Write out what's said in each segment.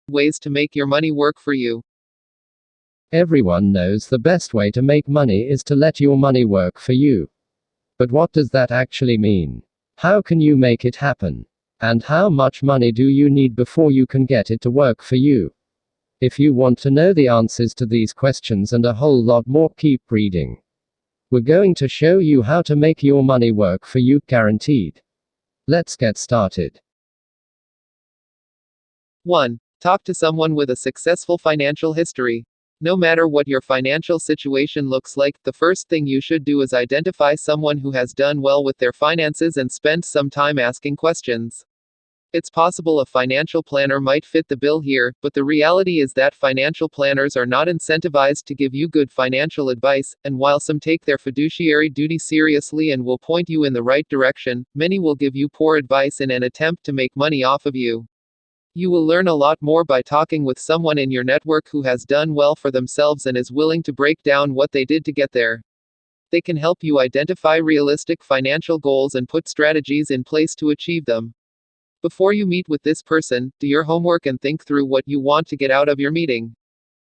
ways to make your money work for you. Everyone knows the best way to make money is to let your money work for you. But what does that actually mean? How can you make it happen? And how much money do you need before you can get it to work for you? If you want to know the answers to these questions and a whole lot more, keep reading. We're going to show you how to make your money work for you, guaranteed. Let's get started. 1. Talk to someone with a successful financial history. No matter what your financial situation looks like, the first thing you should do is identify someone who has done well with their finances and spend some time asking questions. It's possible a financial planner might fit the bill here, but the reality is that financial planners are not incentivized to give you good financial advice, and while some take their fiduciary duty seriously and will point you in the right direction, many will give you poor advice in an attempt to make money off of you. You will learn a lot more by talking with someone in your network who has done well for themselves and is willing to break down what they did to get there. They can help you identify realistic financial goals and put strategies in place to achieve them. Before you meet with this person, do your homework and think through what you want to get out of your meeting.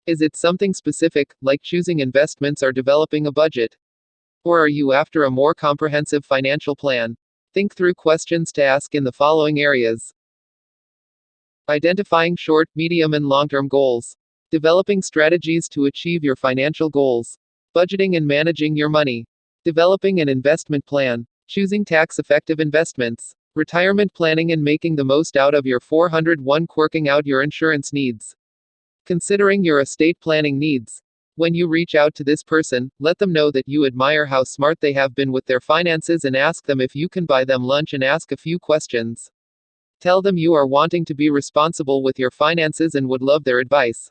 Is it something specific, like choosing investments or developing a budget? Or are you after a more comprehensive financial plan? Think through questions to ask in the following areas. Identifying short, medium, and long-term goals. Developing strategies to achieve your financial goals. Budgeting and managing your money. Developing an investment plan. Choosing tax-effective investments. Retirement planning and making the most out of your 401k. Working out your insurance needs. Considering your estate planning needs. When you reach out to this person, let them know that you admire how smart they have been with their finances and ask them if you can buy them lunch and ask a few questions. Tell them you are wanting to be responsible with your finances and would love their advice.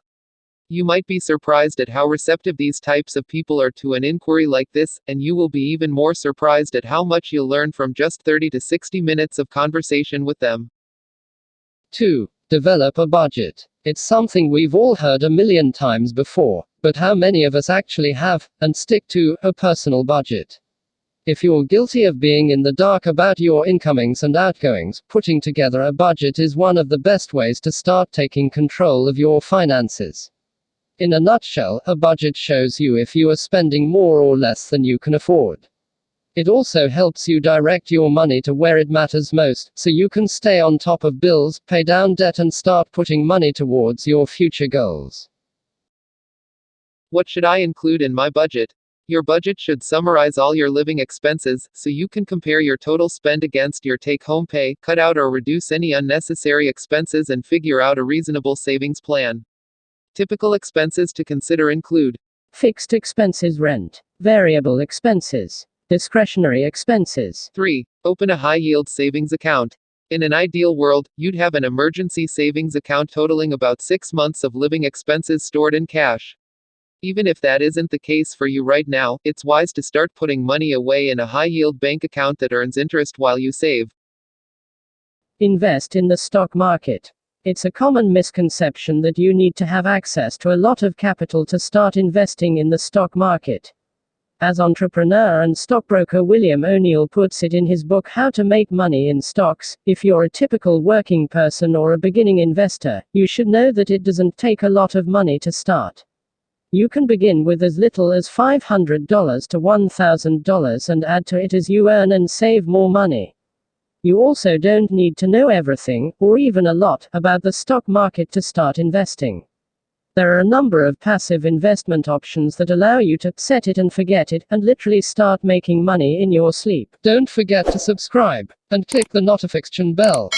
You might be surprised at how receptive these types of people are to an inquiry like this, and you will be even more surprised at how much you'll learn from just 30 to 60 minutes of conversation with them. 2. Develop a budget. It's something we've all heard a million times before, but how many of us actually have, and stick to, a personal budget? If you're guilty of being in the dark about your incomings and outgoings, putting together a budget is one of the best ways to start taking control of your finances. In a nutshell, a budget shows you if you are spending more or less than you can afford. It also helps you direct your money to where it matters most, so you can stay on top of bills, pay down debt, and start putting money towards your future goals. What should I include in my budget? Your budget should summarize all your living expenses, so you can compare your total spend against your take-home pay, cut out or reduce any unnecessary expenses, and figure out a reasonable savings plan. Typical expenses to consider include fixed expenses, rent, variable expenses, discretionary expenses. 3. Open a high-yield savings account. In an ideal world, you'd have an emergency savings account totaling about 6 months of living expenses stored in cash. Even if that isn't the case for you right now, it's wise to start putting money away in a high-yield bank account that earns interest while you save. Invest in the stock market. It's a common misconception that you need to have access to a lot of capital to start investing in the stock market. As entrepreneur and stockbroker William O'Neill puts it in his book How to Make Money in Stocks, if you're a typical working person or a beginning investor, you should know that it doesn't take a lot of money to start. You can begin with as little as $500 to $1,000 and add to it as you earn and save more money. You also don't need to know everything, or even a lot, about the stock market to start investing. There are a number of passive investment options that allow you to set it and forget it, and literally start making money in your sleep. Don't forget to subscribe, and click the notification bell.